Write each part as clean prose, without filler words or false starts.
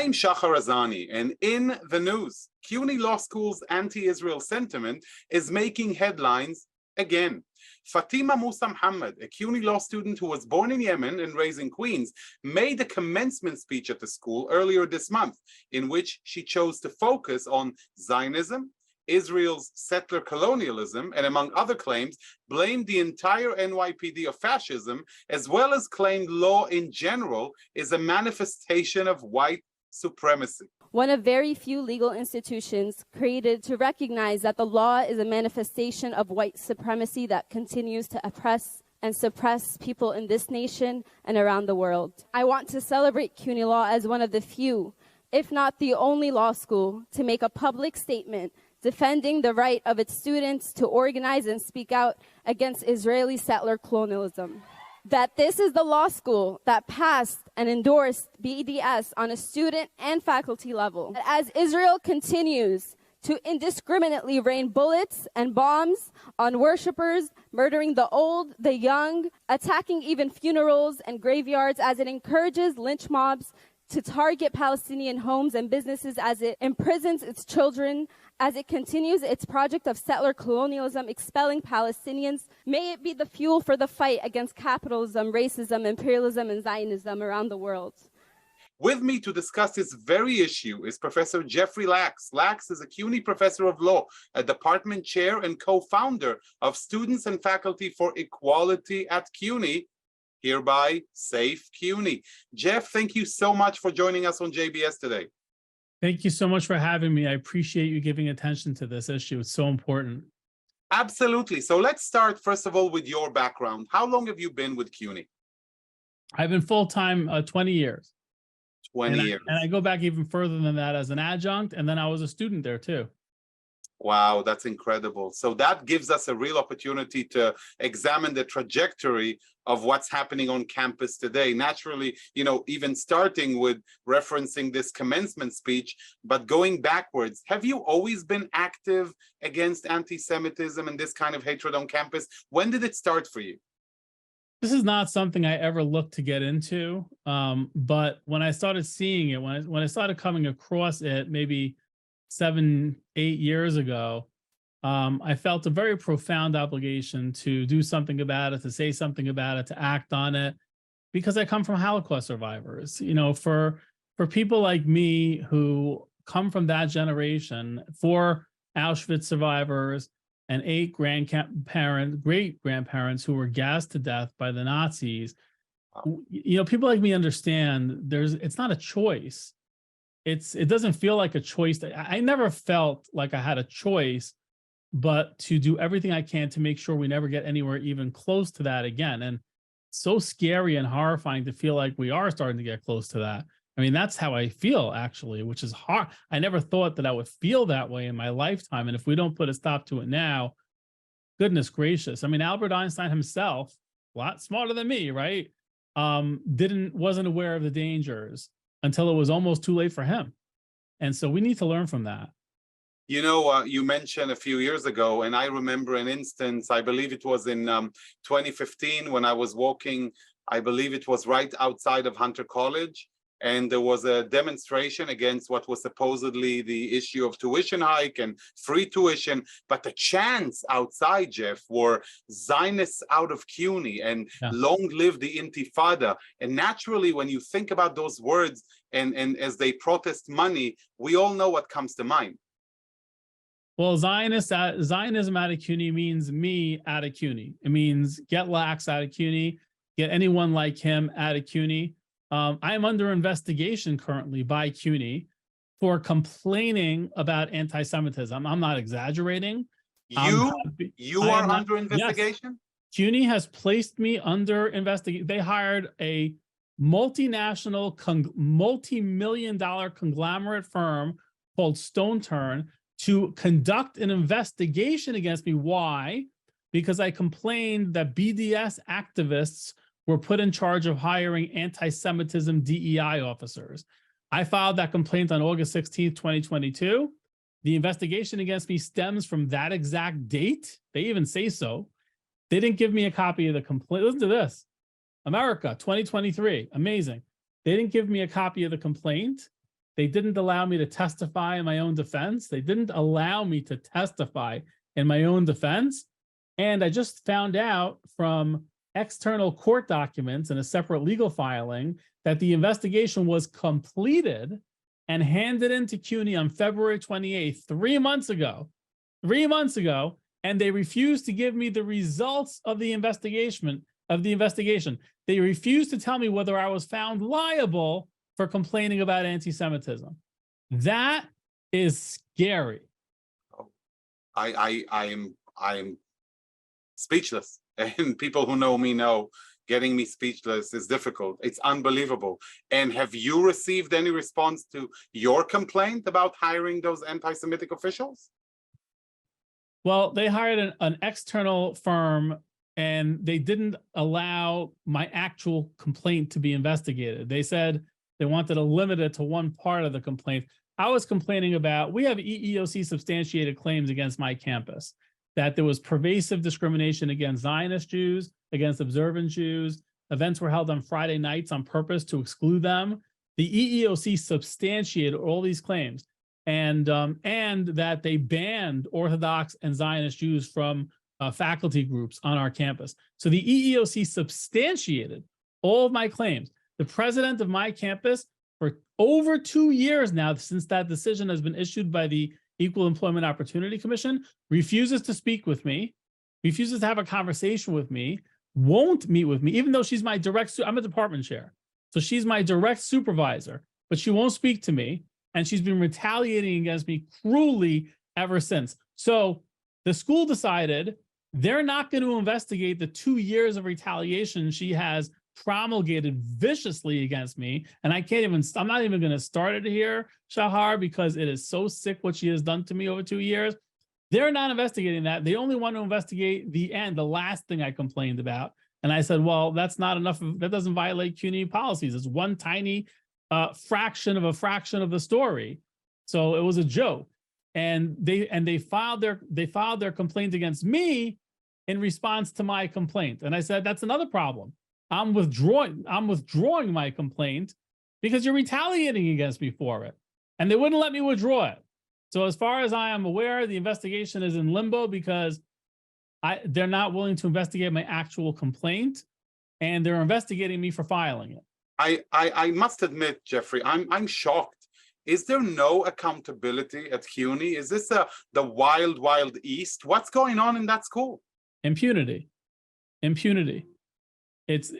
name's Shahar Azani, and in the news, CUNY Law School's anti-Israel sentiment is making headlines again. Fatima Muhammad, a CUNY Law student who was born in Yemen and raised in Queens, made a commencement speech at the school earlier this month, in which she chose to focus on Zionism, Israel's settler colonialism, and among other claims, blamed the entire NYPD of fascism, as well as claimed law in general is a manifestation of white supremacy. One of very few legal institutions created to recognize that the law is a manifestation of white supremacy that continues to oppress and suppress people in this nation and around the world. I want to celebrate CUNY Law as one of the few, if not the only law school, to make a public statement defending the right of its students to organize and speak out against Israeli settler colonialism. That this is the law school that passed and endorsed BDS on a student and faculty level. As Israel continues to indiscriminately rain bullets and bombs on worshipers, murdering the old, the young, attacking even funerals and graveyards, as it encourages lynch mobs to target Palestinian homes and businesses, as it imprisons its children, as it continues its project of settler colonialism, expelling Palestinians, may it be the fuel for the fight against capitalism, racism, imperialism, and Zionism around the world. With me to discuss this very issue is Professor Jeffrey Lax. Lax is a CUNY professor of law, a department chair and co-founder of Students and Faculty for Equality at CUNY, hereby S.A.F.E CUNY. Jeff, thank you so much for joining us on JBS today. Thank you so much for having me. I appreciate you giving attention to this issue. It's so important. Absolutely. So let's start, first of all, with your background. How long have you been with CUNY? I've been full-time 20 years. 20 years. And I go back even further than that as an adjunct, and then I was a student there too. Wow, that's incredible. So that gives us a real opportunity to examine the trajectory of what's happening on campus today. Naturally, you know, even starting with referencing this commencement speech, but going backwards, have you always been active against anti-Semitism and this kind of hatred on campus? When did it start for you? This is not something I ever looked to get into, but when I started seeing it, when I started coming across it, maybe 7, 8 years ago, I felt a very profound obligation to do something about it, to say something about it, to act on it, because I come from Holocaust survivors. You know, for people like me who come from that generation, 4 Auschwitz survivors and 8 great-grandparents who were gassed to death by the Nazis, you know, people like me understand it's not a choice. It doesn't feel like a choice. I never felt like I had a choice, but to do everything I can to make sure we never get anywhere even close to that again. And so scary and horrifying to feel like we are starting to get close to that. I mean, that's how I feel, actually, which is hard. I never thought that I would feel that way in my lifetime. And if we don't put a stop to it now, goodness gracious. I mean, Albert Einstein himself, a lot smarter than me, right? Wasn't aware of the dangers until it was almost too late for him. And so we need to learn from that. You know, you mentioned a few years ago, and I remember an instance, I believe it was in 2015 when I was walking, I believe it was right outside of Hunter College, and there was a demonstration against what was supposedly the issue of tuition hike and free tuition, but the chants outside, Jeff, were Zionists out of CUNY and long live the Intifada. And naturally, when you think about those words and as they protest money, we all know what comes to mind. Well, Zionism out of CUNY means me out of CUNY. It means get Lax out of CUNY, get anyone like him out of CUNY. I am under investigation currently by CUNY for complaining about anti-Semitism. I'm not exaggerating. You are under investigation? Yes. CUNY has placed me under investigation. They hired a multinational, multi-million-dollar conglomerate firm called Stone Turn to conduct an investigation against me. Why? Because I complained that BDS activists were put in charge of hiring anti-Semitism DEI officers. I filed that complaint on August 16th, 2022. The investigation against me stems from that exact date. They even say so. They didn't give me a copy of the complaint. Listen to this. America, 2023, amazing. They didn't give me a copy of the complaint. They didn't allow me to testify in my own defense. They didn't allow me to testify in my own defense. And I just found out from external court documents and a separate legal filing that the investigation was completed and handed into CUNY on February 28th, 3 months ago. 3 months ago, and they refused to give me the results of the investigation. They refused to tell me whether I was found liable for complaining about anti-Semitism. That is scary. I am speechless, and people who know me know getting me speechless is difficult. It's unbelievable. And have you received any response to your complaint about hiring those anti-Semitic officials? Well, they hired an external firm, and they didn't allow my actual complaint to be investigated. They said they wanted to limit it to one part of the complaint. I was complaining about, we have EEOC substantiated claims against my campus, that there was pervasive discrimination against Zionist Jews, against observant Jews. Events were held on Friday nights on purpose to exclude them. The EEOC substantiated all these claims, and that they banned Orthodox and Zionist Jews from faculty groups on our campus. So the EEOC substantiated all of my claims. The president of my campus, for over 2 years now, since that decision has been issued by the Equal Employment Opportunity Commission, refuses to speak with me, refuses to have a conversation with me, won't meet with me, even though she's my direct, I'm a department chair. So she's my direct supervisor, but she won't speak to me. And she's been retaliating against me cruelly ever since. So the school decided they're not going to investigate the 2 years of retaliation she has promulgated viciously against me. And I'm not even going to start it here, Shahar, because it is so sick what she has done to me over 2 years. They're not investigating that. They only want to investigate the last thing I complained about. And I said, well, that's not enough. That doesn't violate CUNY policies. It's one tiny fraction of the story. So it was a joke. And they filed their complaint against me in response to my complaint. And I said, that's another problem. I'm withdrawing my complaint because you're retaliating against me for it. And they wouldn't let me withdraw it. So as far as I am aware, the investigation is in limbo because they're not willing to investigate my actual complaint, and they're investigating me for filing it. I must admit, Jeffrey, I'm shocked. Is there no accountability at CUNY? Is this the wild, wild east? What's going on in that school? Impunity. This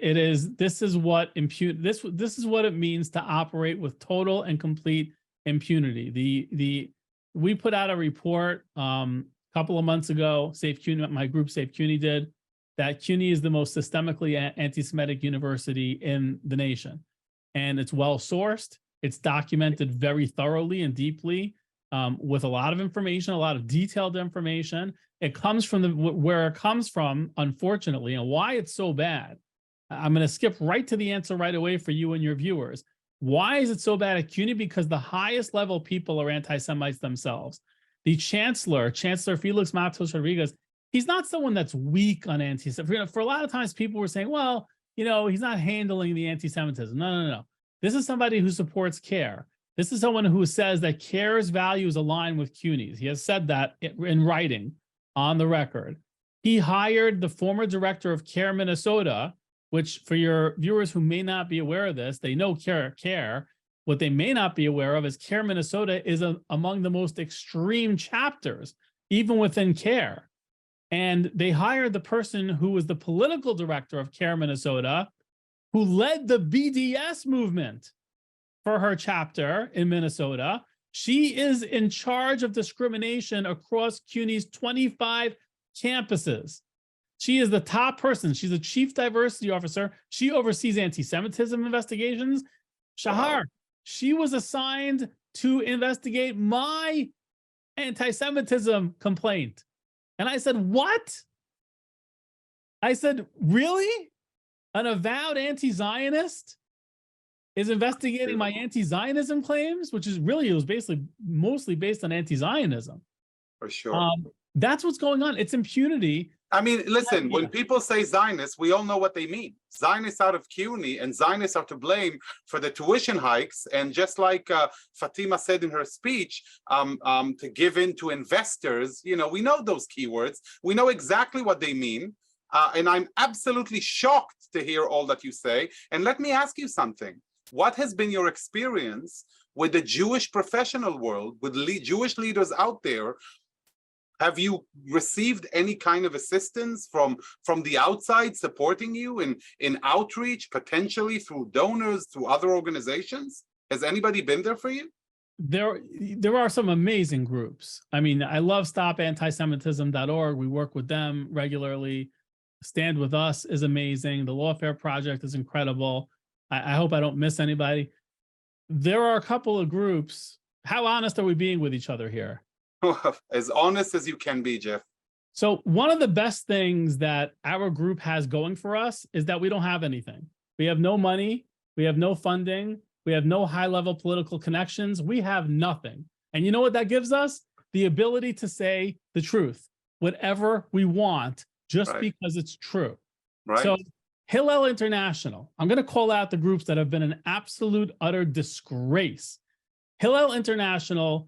is what it means to operate with total and complete impunity. We put out a report a couple of months ago, S.A.F.E CUNY, my group S.A.F.E CUNY did, that CUNY is the most systemically anti-Semitic university in the nation. And it's well-sourced. It's documented very thoroughly and deeply with a lot of information, a lot of detailed information. It comes from where it comes from, unfortunately, and why it's so bad. I'm going to skip right to the answer right away for you and your viewers. Why is it so bad at CUNY? Because the highest level people are anti-Semites themselves. The Chancellor Felix Matos Rodriguez, he's not someone that's weak on anti-Semitism. For a lot of times people were saying, well, he's not handling the anti-Semitism. No. This is somebody who supports CARE. This is someone who says that CARE's values align with CUNY's. He has said that in writing on the record. He hired the former director of CARE Minnesota, which for your viewers who may not be aware of this, they know CARE. What they may not be aware of is CARE Minnesota is among the most extreme chapters, even within CARE. And they hired the person who was the political director of CARE Minnesota, who led the BDS movement for her chapter in Minnesota. She is in charge of discrimination across CUNY's 25 campuses. She is the top person. She's a chief diversity officer. She oversees anti-Semitism investigations. Shahar, she was assigned to investigate my anti-Semitism complaint. And I said, what? I said, really? An avowed anti-Zionist is investigating my anti-Zionism claims, which is really, it was basically mostly based on anti-Zionism. For sure. That's what's going on. It's impunity. I mean, listen, when people say Zionists, we all know what they mean. Zionists out of CUNY and Zionists are to blame for the tuition hikes. And just like Fatima said in her speech, to give in to investors, you know, we know those keywords. We know exactly what they mean. And I'm absolutely shocked to hear all that you say. And let me ask you something. What has been your experience with the Jewish professional world, with Jewish leaders out there? Have you received any kind of assistance from the outside supporting you in outreach, potentially through donors, through other organizations? Has anybody been there for you? There are some amazing groups. I mean, I love StopAntisemitism.org. We work with them regularly. Stand With Us is amazing. The Lawfare Project is incredible. I hope I don't miss anybody. There are a couple of groups. How honest are we being with each other here? As honest as you can be, Jeff. So one of the best things that our group has going for us is that we don't have anything. We have no money. We have no funding. We have no high-level political connections. We have nothing. And you know what that gives us? The ability to say the truth, whatever we want, just because it's true. Right. So Hillel International, I'm going to call out the groups that have been an absolute, utter disgrace. Hillel International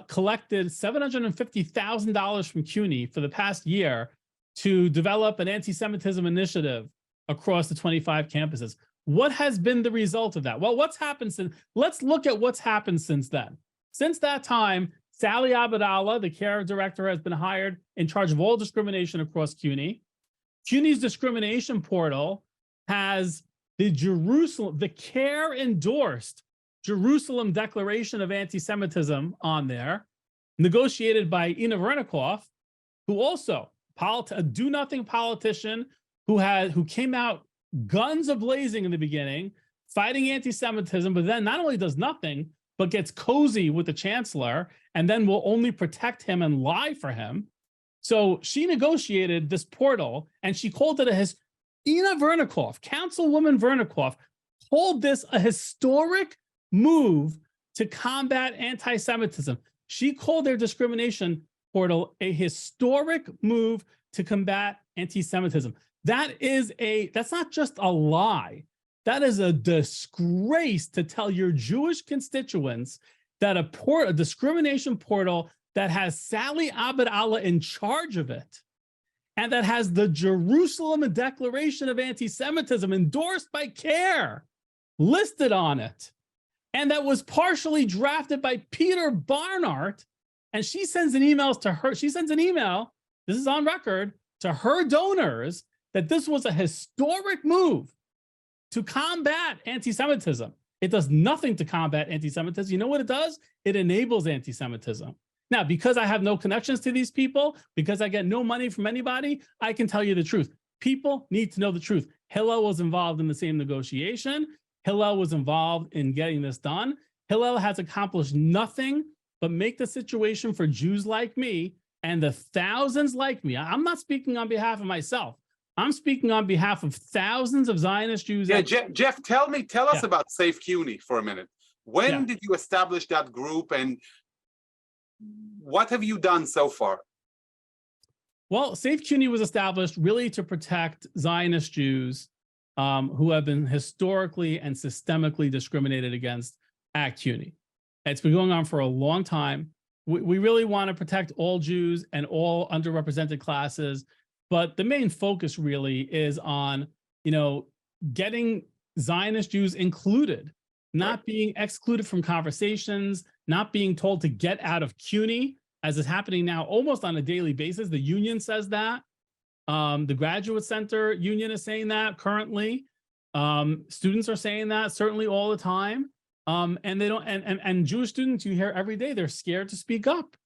collected $750,000 from CUNY for the past year to develop an anti-Semitism initiative across the 25 campuses. What has been the result of that? Well, what's happened since? Let's look at what's happened since then. Since that time, Sally Abdallah, the care director, has been hired in charge of all discrimination across CUNY. CUNY's discrimination portal has the CARE-endorsed Jerusalem Declaration of Anti-Semitism on there, negotiated by Ina Vernikoff, who also a do-nothing politician who came out guns a-blazing in the beginning, fighting anti-Semitism, but then not only does nothing, but gets cozy with the chancellor, and then will only protect him and lie for him. So she negotiated this portal, and she called it Ina Vernikoff, Councilwoman Vernikoff, called this a historic move to combat anti-Semitism. She called their discrimination portal a historic move to combat anti-Semitism. That's not just a lie. That is a disgrace to tell your Jewish constituents that a discrimination portal that has Sally Abdallah in charge of it, and that has the Jerusalem Declaration of Anti-Semitism endorsed by CARE listed on it, and that was partially drafted by Peter Barnard, and she sends an email to her. She sends an email, this is on record, to her donors that this was a historic move to combat anti-Semitism. It does nothing to combat anti-Semitism. You know what it does? It enables anti-Semitism. Now, because I have no connections to these people, because I get no money from anybody, I can tell you the truth. People need to know the truth. Hillel was involved in the same negotiation. Hillel was involved in getting this done. Hillel has accomplished nothing but make the situation for Jews like me and the thousands like me. I'm not speaking on behalf of myself. I'm speaking on behalf of thousands of Zionist Jews. Yeah, Jeff, tell us about S.A.F.E CUNY for a minute. When did you establish that group, and what have you done so far? Well, S.A.F.E CUNY was established really to protect Zionist Jews who have been historically and systemically discriminated against at CUNY. It's been going on for a long time. We really want to protect all Jews and all underrepresented classes, but the main focus really is on, getting Zionist Jews included, not being excluded from conversations, not being told to get out of CUNY, as is happening now almost on a daily basis. The union says that. The Graduate Center union is saying that currently. Students are saying that certainly all the time. And they don't, and Jewish students, you hear every day, they're scared to speak up.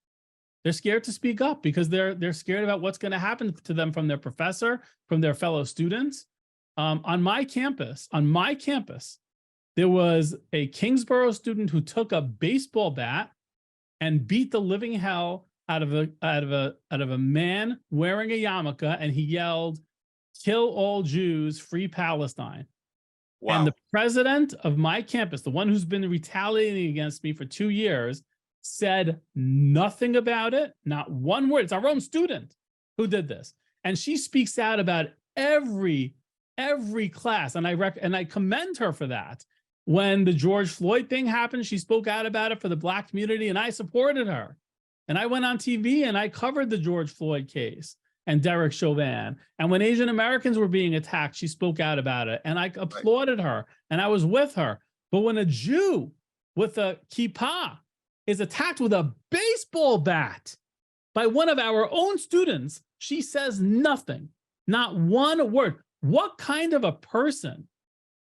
They're scared to speak up because they're scared about what's going to happen to them from their professor, from their fellow students. On my campus, there was a Kingsborough student who took a baseball bat and beat the living hell out of a man wearing a yarmulke, and he yelled, "Kill all Jews, free Palestine." Wow. And the president of my campus, the one who's been retaliating against me for 2 years, said nothing about it, not one word. It's our own student who did this. And she speaks out about every class. And I commend her for that. When the George Floyd thing happened, she spoke out about it for the Black community, and I supported her. And I went on TV and I covered the George Floyd case and Derek Chauvin. And when Asian Americans were being attacked, she spoke out about it. And I applauded her and I was with her. But when a Jew with a kippah is attacked with a baseball bat by one of our own students, she says nothing, not one word. What kind of a person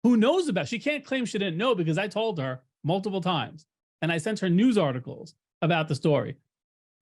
who knows about it? She can't claim she didn't know, because I told her multiple times and I sent her news articles about the story.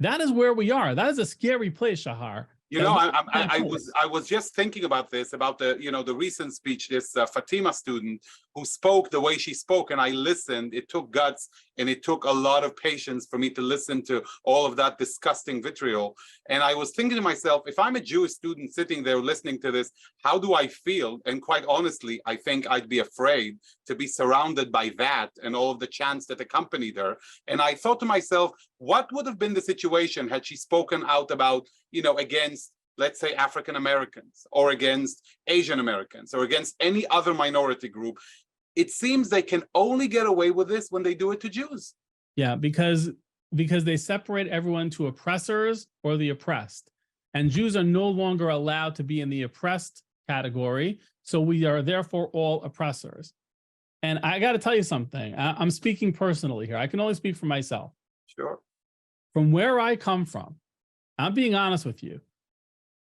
That is where we are. That is a scary place, Shahar. You know, I was just thinking about this, about the recent speech, this Fatima student who spoke the way she spoke, and I listened. It took guts and it took a lot of patience for me to listen to all of that disgusting vitriol. And I was thinking to myself, if I'm a Jewish student sitting there listening to this, how do I feel? And quite honestly, I think I'd be afraid to be surrounded by that and all of the chants that accompanied her. And I thought to myself, what would have been the situation had she spoken out about, against, let's say, African Americans, or against Asian Americans, or against any other minority group? It seems they can only get away with this when they do it to Jews. Yeah, because they separate everyone to oppressors or the oppressed. And Jews are no longer allowed to be in the oppressed category. So we are therefore all oppressors. And I got to tell you something. I'm speaking personally here. I can only speak for myself. Sure. From where I come from, I'm being honest with you.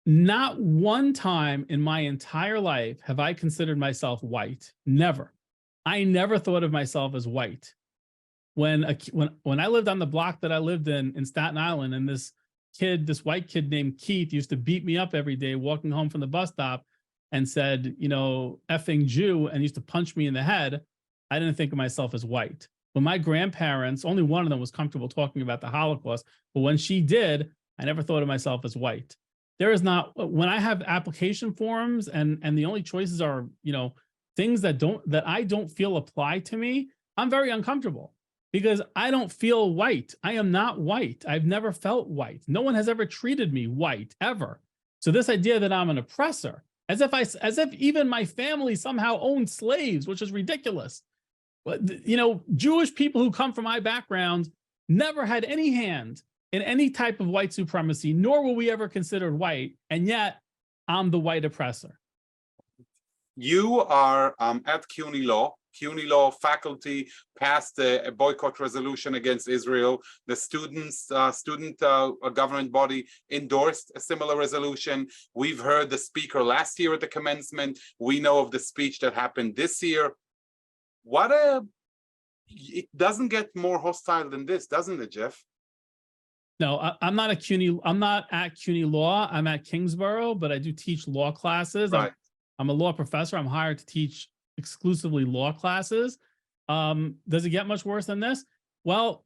Not one time in my entire life have I considered myself white. Never. I never thought of myself as white. When I lived on the block that I lived in Staten Island, and this white kid named Keith used to beat me up every day walking home from the bus stop and said, effing Jew, and used to punch me in the head, I didn't think of myself as white. When my grandparents, only one of them was comfortable talking about the Holocaust, but when she did, I never thought of myself as white. There is not, when I have application forms and the only choices are, things that I don't feel apply to me, I'm very uncomfortable because I don't feel white. I am not white. I've never felt white. No one has ever treated me white, ever. So this idea that I'm an oppressor, as if even my family somehow owned slaves, which is ridiculous. But, Jewish people who come from my background never had any hand in any type of white supremacy, nor were we ever considered white, and yet I'm the white oppressor. You are at CUNY CUNY Law Faculty passed a boycott resolution against Israel. The student government body endorsed a similar resolution. We've heard the speaker last year at the commencement. We know of the speech that happened this year. It doesn't get more hostile than this, doesn't it, Jeff? No, I'm not at CUNY Law. I'm at Kingsborough, but I do teach law classes. Right. I'm a law professor. I'm hired to teach exclusively law classes. Does it get much worse than this? Well,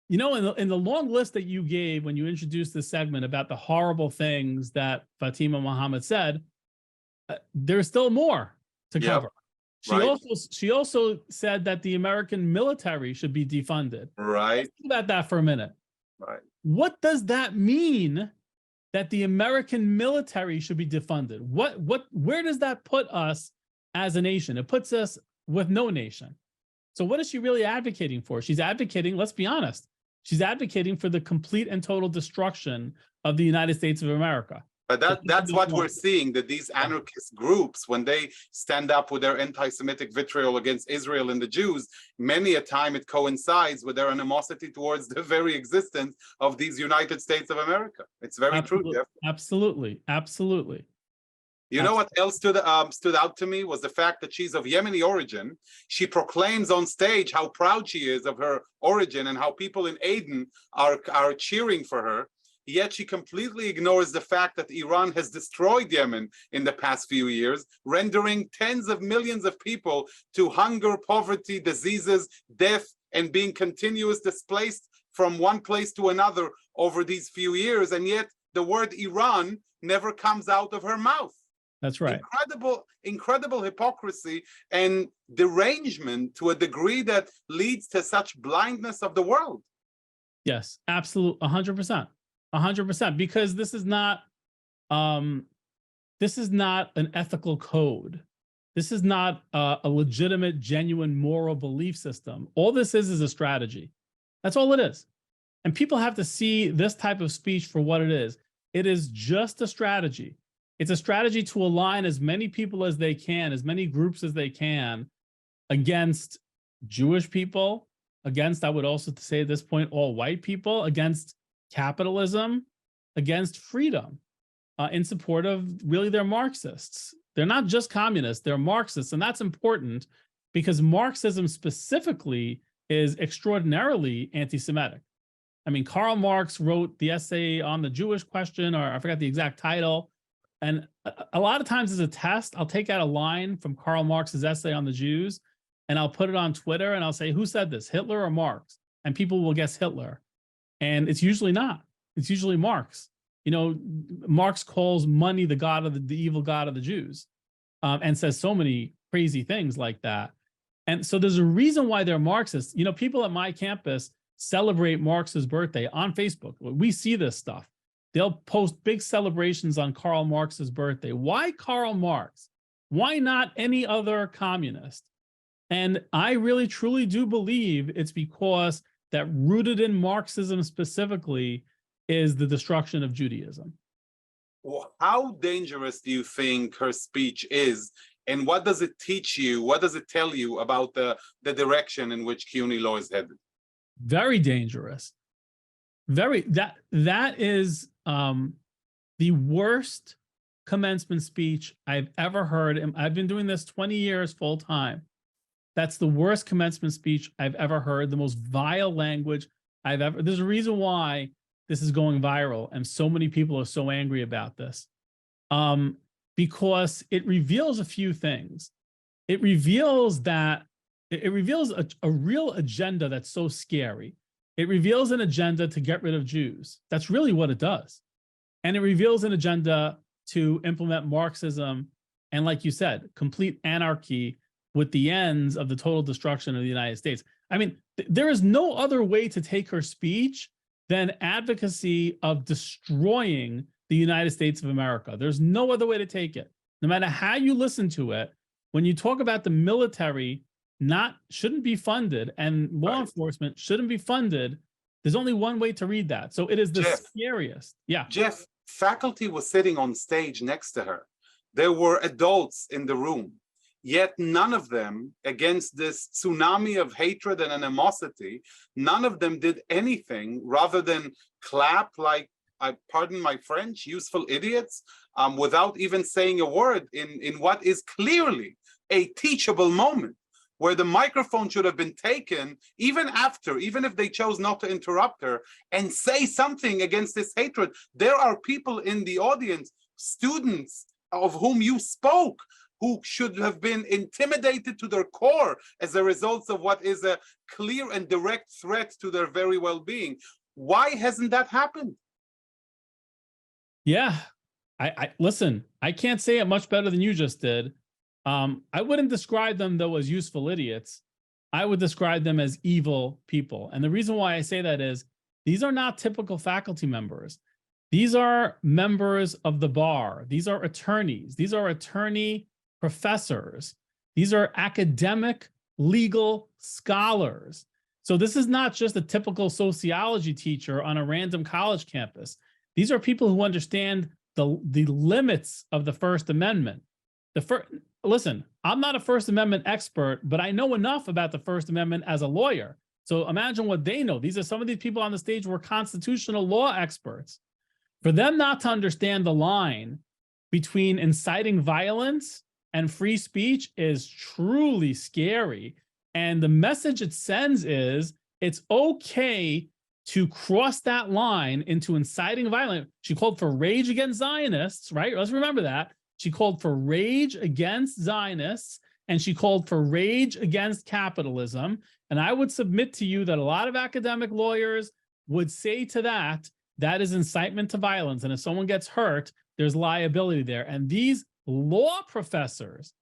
in the long list that you gave when you introduced this segment about the horrible things that Fatima Muhammad said, there's still more to cover. She also said that the American military should be defunded. Right. Let's think about that for a minute. Right. What does that mean, that the American military should be defunded? Where does that put us as a nation? It puts us with no nation. So what is she really advocating for? She's advocating, let's be honest, she's advocating for the complete and total destruction of the United States of America. But that's what we're seeing, that these anarchist groups, when they stand up with their anti-Semitic vitriol against Israel and the Jews, many a time it coincides with their animosity towards the very existence of these United States of America. It's very true, Jeff. Absolutely. You know what else stood out to me was the fact that she's of Yemeni origin. She proclaims on stage how proud she is of her origin and how people in Aden are cheering for her. Yet she completely ignores the fact that Iran has destroyed Yemen in the past few years, rendering tens of millions of people to hunger, poverty, diseases, death, and being continuously displaced from one place to another over these few years. And yet the word Iran never comes out of her mouth. That's right. Incredible hypocrisy and derangement to a degree that leads to such blindness of the world. Yes, absolutely, 100%. 100%, because this is not This is not an ethical code. This is not a legitimate, genuine moral belief system. All this is a strategy. That's all it is. And people have to see this type of speech for what it is. It is just a strategy. It's a strategy to align as many people as they can, as many groups as they can, against Jewish people, against, I would also say at this point, all white people, against capitalism, against freedom, in support of really they're Marxists. They're not just communists, they're Marxists. And that's important because Marxism specifically is extraordinarily anti-Semitic. I mean, Karl Marx wrote the essay on the Jewish question, or I forgot the exact title. And a lot of times as a test, I'll take out a line from Karl Marx's essay on the Jews, and I'll put it on Twitter, and I'll say, who said this, Hitler or Marx? And people will guess Hitler. And it's usually not. It's usually Marx. You know, Marx calls money the god of the evil god of the Jews, and says so many crazy things like that. And so there's a reason why they're Marxists. You know, people at my campus celebrate Marx's birthday on Facebook. We see this stuff. They'll post big celebrations on Karl Marx's birthday. Why Karl Marx? Why not any other communist? And I really, truly do believe it's because that rooted in Marxism specifically is the destruction of Judaism. Well, how dangerous do you think her speech is? And what does it teach you? What does it tell you about the direction in which CUNY Law is headed? Very dangerous. That is the worst commencement speech I've ever heard. And I've been doing this 20 years full time. That's the worst commencement speech I've ever heard, the most vile language I've ever. There's a reason why this is going viral and so many people are so angry about this. Because it reveals a few things. It reveals a real agenda that's so scary. It reveals an agenda to get rid of Jews. That's really what it does. And it reveals an agenda to implement Marxism and, like you said, complete anarchy with the ends of the total destruction of the United States. I mean, there is no other way to take her speech than advocacy of destroying the United States of America. There's no other way to take it. No matter how you listen to it, when you talk about the military shouldn't be funded and law enforcement shouldn't be funded, there's only one way to read that. So it is the scariest. Yeah. Jeff, faculty was sitting on stage next to her. There were adults in the room, yet none of them, against this tsunami of hatred and animosity, none of them did anything rather than clap like, pardon my French, useful idiots, without even saying a word in what is clearly a teachable moment, where the microphone should have been taken even if they chose not to interrupt her, and say something against this hatred. There are people in the audience, students of whom you spoke, who should have been intimidated to their core as a result of what is a clear and direct threat to their very well-being. Why hasn't that happened? Yeah, I listen, I can't say it much better than you just did. I wouldn't describe them, though, as useful idiots. I would describe them as evil people. And the reason why I say that is these are not typical faculty members. These are members of the bar. These are attorneys. These are attorney professors. These are academic legal scholars. So this is not just a typical sociology teacher on a random college campus. These are people who understand the limits of the First Amendment. Listen, I'm not a First Amendment expert, but I know enough about the First Amendment as a lawyer. So imagine what they know. These are some of these people on the stage were constitutional law experts. For them not to understand the line between inciting violence and free speech is truly scary. And the message it sends is it's okay to cross that line into inciting violence. She called for rage against Zionists, right? Let's remember that. She called for rage against Zionists, and she called for rage against capitalism. And I would submit to you that a lot of academic lawyers would say to that is incitement to violence. And if someone gets hurt, there's liability there. And these law professors,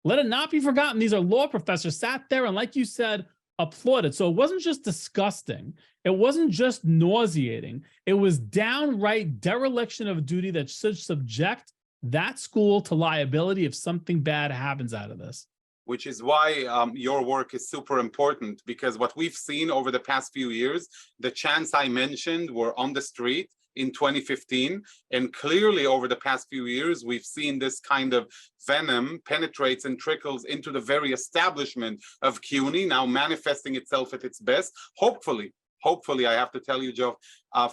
let it not be forgotten, these are law professors, sat there and, like you said, applauded. So it wasn't just disgusting. It wasn't just nauseating. It was downright dereliction of duty that should subject that school to liability if something bad happens out of this. Which is why your work is super important, because what we've seen over the past few years, the chants I mentioned were on the street in 2015, and clearly over the past few years, we've seen this kind of venom penetrates and trickles into the very establishment of CUNY, now manifesting itself at its best. Hopefully, I have to tell you, Joe,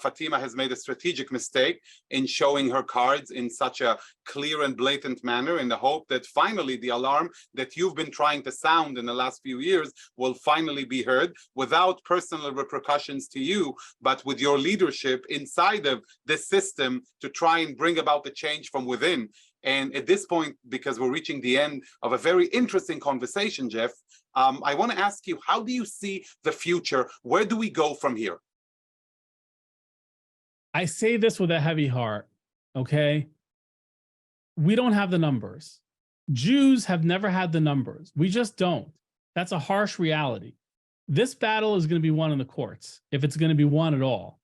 Fatima has made a strategic mistake in showing her cards in such a clear and blatant manner, in the hope that finally the alarm that you've been trying to sound in the last few years will finally be heard without personal repercussions to you, but with your leadership inside of this system to try and bring about the change from within. And at this point, because we're reaching the end of a very interesting conversation, Jeff, I want to ask you, how do you see the future? Where do we go from here? I say this with a heavy heart, okay? We don't have the numbers. Jews have never had the numbers. We just don't. That's a harsh reality. This battle is going to be won in the courts, if it's going to be won at all.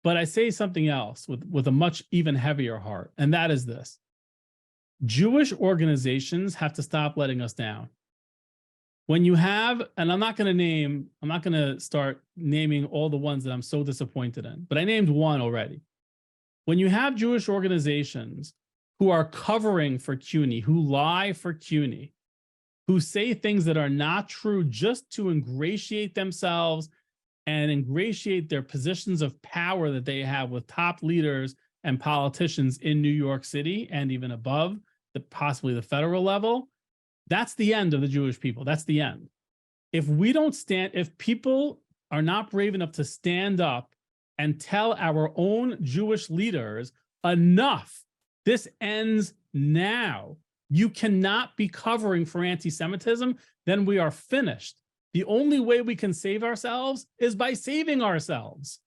But I say something else with a much even heavier heart, and that is this. Jewish organizations have to stop letting us down. When you have, and I'm not going to start naming all the ones that I'm so disappointed in, but I named one already. When you have Jewish organizations who are covering for CUNY, who lie for CUNY, who say things that are not true just to ingratiate themselves and ingratiate their positions of power that they have with top leaders and politicians in New York City and even above, possibly the federal level, that's the end of the Jewish people. That's the end. If people are not brave enough to stand up and tell our own Jewish leaders, enough, this ends now. You cannot be covering for anti-Semitism, then we are finished. The only way we can save ourselves is by saving ourselves.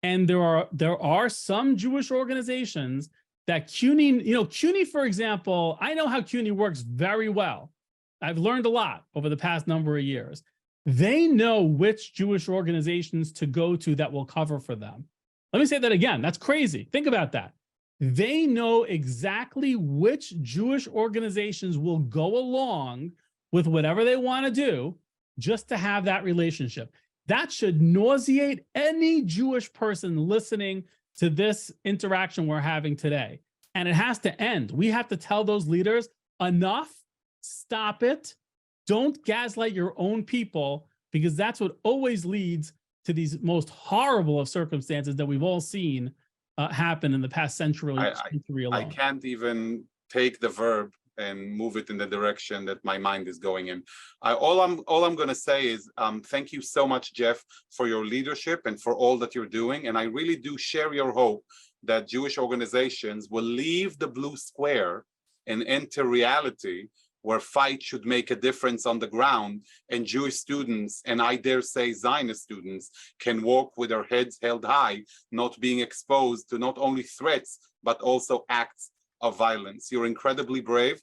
And there are some Jewish organizations that CUNY, CUNY, for example, I know how CUNY works very well. I've learned a lot over the past number of years. They know which Jewish organizations to go to that will cover for them. Let me say that again. That's crazy. Think about that. They know exactly which Jewish organizations will go along with whatever they want to do just to have that relationship. That should nauseate any Jewish person listening to this interaction we're having today. And it has to end. We have to tell those leaders, enough, stop it. Don't gaslight your own people, because that's what always leads to these most horrible of circumstances that we've all seen happen in the past century alone. I can't even take the verb and move it in the direction that my mind is going in. All I'm going to say is thank you so much, Jeff, for your leadership and for all that you're doing. And I really do share your hope that Jewish organizations will leave the blue square and enter reality where fight should make a difference on the ground, and Jewish students, and I dare say Zionist students, can walk with their heads held high, not being exposed to not only threats, but also acts of violence. You're incredibly brave.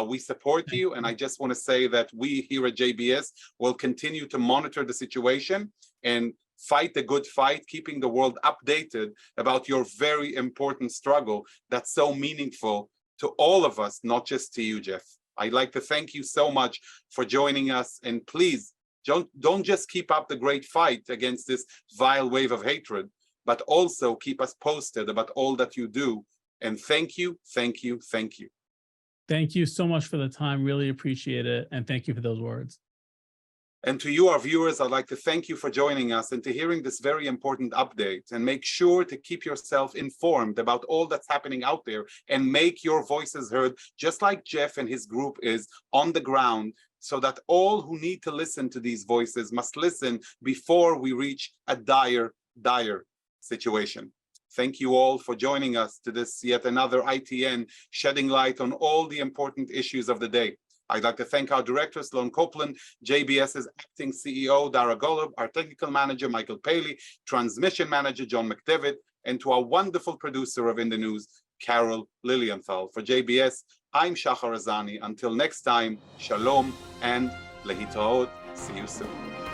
We support you. And I just want to say that we here at JBS will continue to monitor the situation and fight the good fight, keeping the world updated about your very important struggle that's so meaningful to all of us, not just to you, Jeff. I'd like to thank you so much for joining us. And please, don't just keep up the great fight against this vile wave of hatred, but also keep us posted about all that you do. And thank you, thank you, thank you. Thank you so much for the time. Really appreciate it. And thank you for those words. And to you, our viewers, I'd like to thank you for joining us and to hearing this very important update. And make sure to keep yourself informed about all that's happening out there and make your voices heard, just like Jeff and his group is on the ground, so that all who need to listen to these voices must listen before we reach a dire, dire situation. Thank you all for joining us to this yet another ITN, shedding light on all the important issues of the day. I'd like to thank our director, Sloan Copeland, JBS's acting CEO, Dara Golub, our technical manager, Michael Paley, transmission manager, John McDevitt, and to our wonderful producer of In the News, Carol Lilienthal. For JBS, I'm Shahar Azani. Until next time, shalom and להתראות. See you soon.